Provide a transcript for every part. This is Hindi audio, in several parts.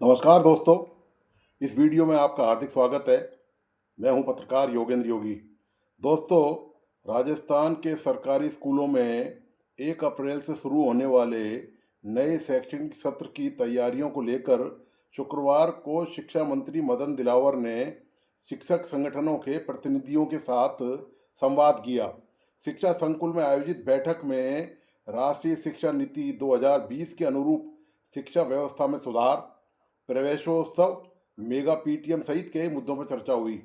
नमस्कार दोस्तों। इस वीडियो में आपका हार्दिक स्वागत है। मैं हूं पत्रकार योगेंद्र योगी। दोस्तों, राजस्थान के सरकारी स्कूलों में 1 अप्रैल से शुरू होने वाले नए शैक्षणिक सत्र की तैयारियों को लेकर शुक्रवार को शिक्षा मंत्री मदन दिलावर ने शिक्षक संगठनों के प्रतिनिधियों के साथ संवाद किया। शिक्षा संकुल में आयोजित बैठक में राष्ट्रीय शिक्षा नीति 2020 के अनुरूप शिक्षा व्यवस्था में सुधार, प्रवेशोत्सव, मेगा पीटीएम सहित कई मुद्दों पर चर्चा हुई।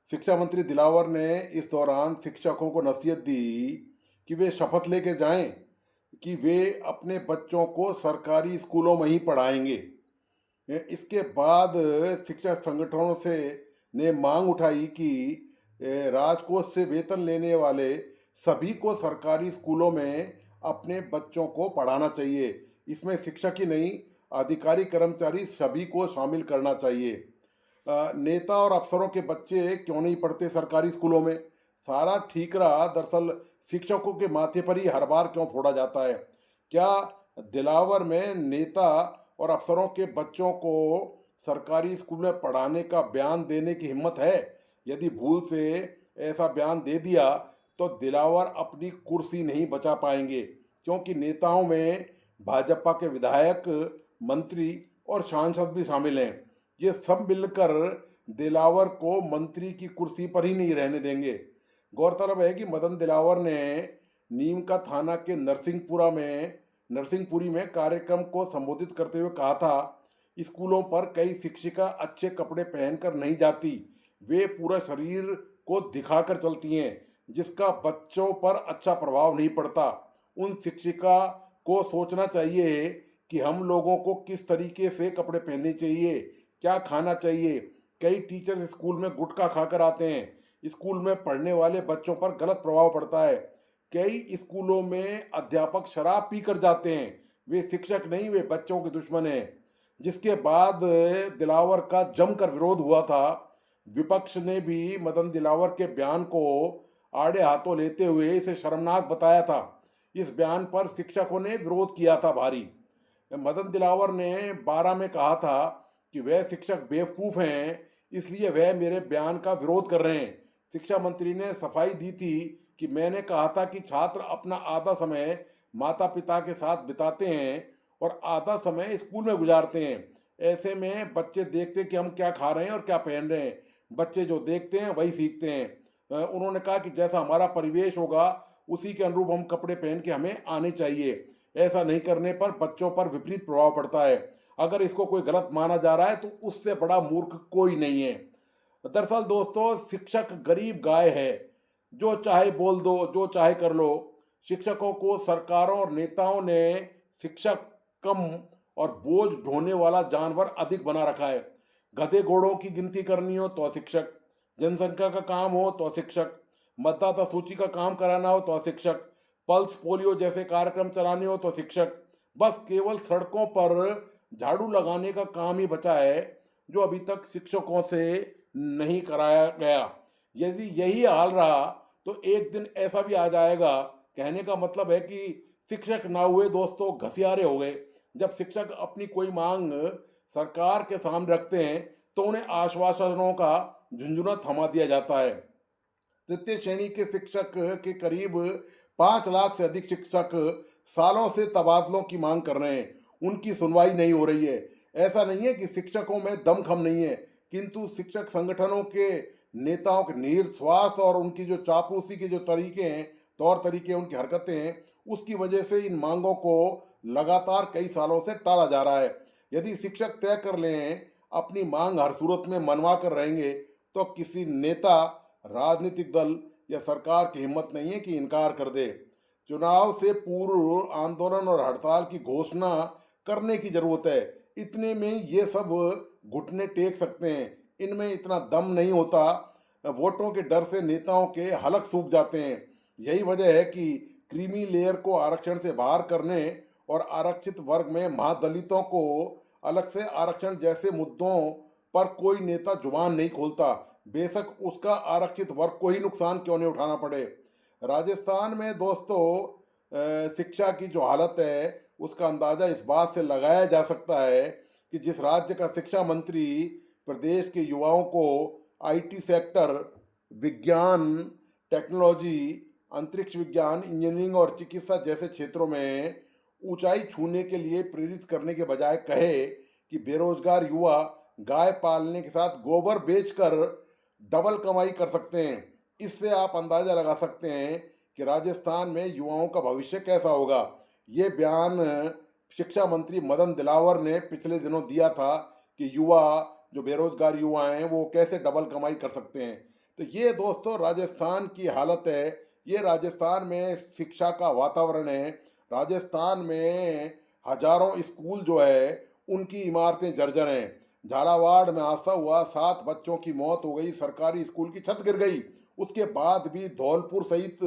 शिक्षा मंत्री दिलावर ने इस दौरान शिक्षकों को नसीहत दी कि वे शपथ लेके जाएं कि वे अपने बच्चों को सरकारी स्कूलों में ही पढ़ाएंगे। इसके बाद शिक्षा संगठनों से ने मांग उठाई कि राजकोष से वेतन लेने वाले सभी को सरकारी स्कूलों में अपने बच्चों को पढ़ाना चाहिए। इसमें शिक्षक ही नहीं, अधिकारी कर्मचारी सभी को शामिल करना चाहिए। नेता और अफसरों के बच्चे क्यों नहीं पढ़ते सरकारी स्कूलों में? सारा ठीकरा दरअसल शिक्षकों के माथे पर ही हर बार क्यों फोड़ा जाता है? क्या दिलावर में नेता और अफसरों के बच्चों को सरकारी स्कूल में पढ़ाने का बयान देने की हिम्मत है? यदि भूल से ऐसा बयान दे दिया तो दिलावर अपनी कुर्सी नहीं बचा पाएंगे, क्योंकि नेताओं में भाजपा के विधायक, मंत्री और सांसद भी शामिल हैं। ये सब मिलकर दिलावर को मंत्री की कुर्सी पर ही नहीं रहने देंगे। गौरतलब है कि मदन दिलावर ने नीम का थाना के नरसिंहपुरी में कार्यक्रम को संबोधित करते हुए कहा था, स्कूलों पर कई शिक्षिका अच्छे कपड़े पहनकर नहीं जाती, वे पूरा शरीर को दिखाकर चलती हैं, जिसका बच्चों पर अच्छा प्रभाव नहीं पड़ता। उन शिक्षिका को सोचना चाहिए कि हम लोगों को किस तरीके से कपड़े पहनने चाहिए, क्या खाना चाहिए। कई टीचर स्कूल में गुटखा खाकर आते हैं। स्कूल में पढ़ने वाले बच्चों पर गलत प्रभाव पड़ता है। कई स्कूलों में अध्यापक शराब पीकर जाते हैं। वे शिक्षक नहीं, वे बच्चों के दुश्मन हैं। जिसके बाद दिलावर का जमकर विरोध हुआ था। विपक्ष ने भी मदन दिलावर के बयान को आड़े हाथों लेते हुए इसे शर्मनाक बताया था। इस बयान पर शिक्षकों ने विरोध किया था भारी। मदन दिलावर ने 12 में कहा था कि वह शिक्षक बेवकूफ़ हैं, इसलिए वह मेरे बयान का विरोध कर रहे हैं। शिक्षा मंत्री ने सफाई दी थी कि मैंने कहा था कि छात्र अपना आधा समय माता पिता के साथ बिताते हैं और आधा समय स्कूल में गुजारते हैं। ऐसे में बच्चे देखते कि हम क्या खा रहे हैं और क्या पहन रहे हैं। बच्चे जो देखते हैं वही सीखते हैं। उन्होंने कहा कि जैसा हमारा परिवेश होगा उसी के अनुरूप हम कपड़े पहन के हमें आने चाहिए। ऐसा नहीं करने पर बच्चों पर विपरीत प्रभाव पड़ता है। अगर इसको कोई गलत माना जा रहा है तो उससे बड़ा मूर्ख कोई नहीं है। दरअसल दोस्तों, शिक्षक गरीब गाय है, जो चाहे बोल दो, जो चाहे कर लो। शिक्षकों को सरकारों और नेताओं ने शिक्षक कम और बोझ ढोने वाला जानवर अधिक बना रखा है। गधे घोड़ों की गिनती करनी हो तो शिक्षक, जनसंख्या का काम हो तो शिक्षक, मतदाता सूची का काम कराना हो तो शिक्षक, पल्स पोलियो जैसे कार्यक्रम चलाने हो तो शिक्षक। बस केवल सड़कों पर झाड़ू लगाने का काम ही बचा है, जो अभी तक शिक्षकों से नहीं कराया गया। यदि यही हाल रहा तो एक दिन ऐसा भी आ जाएगा, कहने का मतलब है कि शिक्षक ना हुए दोस्तों, घसियारे हो गए। जब शिक्षक अपनी कोई मांग सरकार के सामने रखते हैं तो उन्हें आश्वासनों का झुंझुना थमा दिया जाता है। तृतीय श्रेणी के शिक्षक के करीब 5 लाख से अधिक शिक्षक सालों से तबादलों की मांग कर रहे हैं। उनकी सुनवाई नहीं हो रही है। ऐसा नहीं है कि शिक्षकों में दमखम नहीं है, किंतु शिक्षक संगठनों के नेताओं के निर्विश्वास और उनकी जो चापलूसी के जो तरीके हैं, तौर तरीके, उनकी हरकतें हैं, उसकी वजह से इन मांगों को लगातार कई सालों से टाला जा रहा है। यदि शिक्षक तय कर लें अपनी मांग हर सूरत में मनवा कर रहेंगे तो किसी नेता, राजनीतिक दल या सरकार की हिम्मत नहीं है कि इनकार कर दे। चुनाव से पूर्व आंदोलन और हड़ताल की घोषणा करने की जरूरत है। इतने में ये सब घुटने टेक सकते हैं। इनमें इतना दम नहीं होता। वोटों के डर से नेताओं के हलक सूख जाते हैं। यही वजह है कि क्रीमी लेयर को आरक्षण से बाहर करने और आरक्षित वर्ग में महादलितों को अलग से आरक्षण जैसे मुद्दों पर कोई नेता जुबान नहीं खोलता, बेशक उसका आरक्षित वर्ग को ही नुकसान क्यों नहीं उठाना पड़े। राजस्थान में दोस्तों शिक्षा की जो हालत है उसका अंदाज़ा इस बात से लगाया जा सकता है कि जिस राज्य का शिक्षा मंत्री प्रदेश के युवाओं को आईटी सेक्टर, विज्ञान, टेक्नोलॉजी, अंतरिक्ष विज्ञान, इंजीनियरिंग और चिकित्सा जैसे क्षेत्रों में ऊंचाई छूने के लिए प्रेरित करने के बजाय कहे कि बेरोजगार युवा गाय पालने के साथ गोबर बेचकर डबल कमाई कर सकते हैं, इससे आप अंदाजा लगा सकते हैं कि राजस्थान में युवाओं का भविष्य कैसा होगा। ये बयान शिक्षा मंत्री मदन दिलावर ने पिछले दिनों दिया था कि युवा, जो बेरोजगार युवा हैं, वो कैसे डबल कमाई कर सकते हैं। तो ये दोस्तों राजस्थान की हालत है, ये राजस्थान में शिक्षा का वातावरण है। राजस्थान में हजारों स्कूल जो है उनकी इमारतें जर्जर हैं। झालावाड़ में हादसा हुआ, 7 बच्चों की मौत हो गई, सरकारी स्कूल की छत गिर गई। उसके बाद भी धौलपुर सहित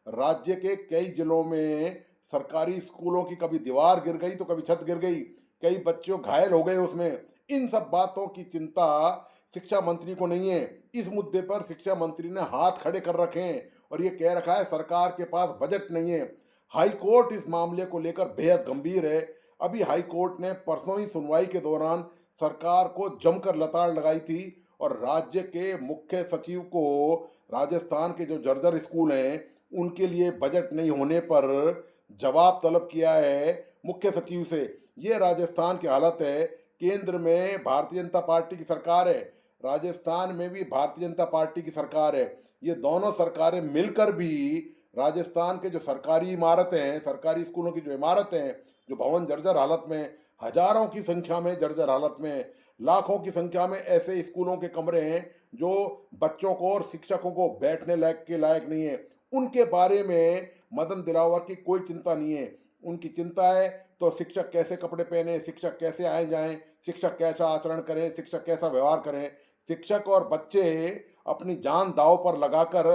राज्य के कई जिलों में सरकारी स्कूलों की कभी दीवार गिर गई तो कभी छत गिर गई, कई बच्चों घायल हो गए उसमें। इन सब बातों की चिंता शिक्षा मंत्री को नहीं है। इस मुद्दे पर शिक्षा मंत्री ने हाथ खड़े कर रखे हैं और ये कह रखा है सरकार के पास बजट नहीं है। हाई कोर्ट इस मामले को लेकर बेहद गंभीर है। अभी हाई कोर्ट ने परसों ही सुनवाई के दौरान सरकार को जमकर लताड़ लगाई थी और राज्य के मुख्य सचिव को राजस्थान के जो जर्जर स्कूल हैं उनके लिए बजट नहीं होने पर जवाब तलब किया है मुख्य सचिव से। ये राजस्थान की हालत है। केंद्र में भारतीय जनता पार्टी की सरकार है, राजस्थान में भी भारतीय जनता पार्टी की सरकार है। ये दोनों सरकारें मिलकर भी राजस्थान के जो सरकारी इमारतें हैं, सरकारी स्कूलों की जो इमारतें हैं, जो भवन जर्जर हालत में, हजारों की संख्या में जर्जर हालत में, लाखों की संख्या में ऐसे स्कूलों के कमरे हैं जो बच्चों को और शिक्षकों को बैठने लायक नहीं है, उनके बारे में मदन दिलावर की कोई चिंता नहीं है। उनकी चिंता है तो शिक्षक कैसे कपड़े पहने, शिक्षक कैसे आए जाएं, शिक्षक कैसा आचरण करें, शिक्षक कैसा व्यवहार करें। शिक्षक और बच्चे अपनी जान दांव पर लगाकर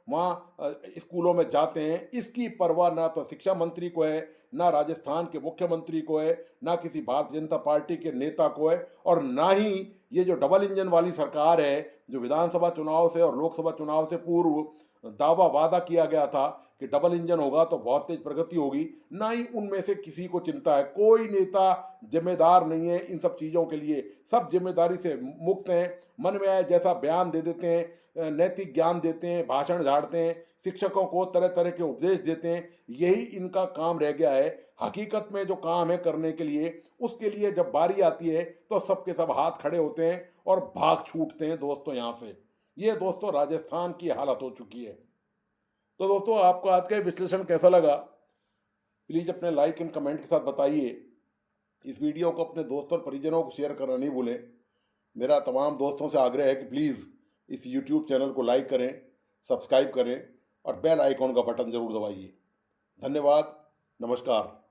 वहाँ स्कूलों में जाते हैं, इसकी परवाह ना तो शिक्षा मंत्री को है, ना राजस्थान के मुख्यमंत्री को है, ना किसी भारतीय जनता पार्टी के नेता को है, और ना ही ये जो डबल इंजन वाली सरकार है, जो विधानसभा चुनाव से और लोकसभा चुनाव से पूर्व दावा वादा किया गया था कि डबल इंजन होगा तो बहुत तेज प्रगति होगी, ना ही उनमें से किसी को चिंता है। कोई नेता जिम्मेदार नहीं है इन सब चीज़ों के लिए, सब जिम्मेदारी से मुक्त हैं, मन में आए जैसा बयान दे देते हैं, नैतिक ज्ञान देते हैं, भाषण झाड़ते हैं, शिक्षकों को तरह तरह के उपदेश देते हैं। यही इनका काम रह गया है। हकीकत में जो काम है करने के लिए, उसके लिए जब बारी आती है तो सबके सब हाथ खड़े होते हैं और भाग छूटते हैं दोस्तों यहाँ से। ये दोस्तों राजस्थान की हालत हो चुकी है। तो दोस्तों आपको आज का ये विश्लेषण कैसा लगा, प्लीज़ अपने लाइक एंड कमेंट के साथ बताइए। इस वीडियो को अपने दोस्तों और परिजनों को शेयर करना नहीं भूलें। मेरा तमाम दोस्तों से आग्रह है कि प्लीज़ इस यूट्यूब चैनल को लाइक करें, सब्सक्राइब करें और बेल आइकॉन का बटन ज़रूर दबाइए। धन्यवाद, नमस्कार।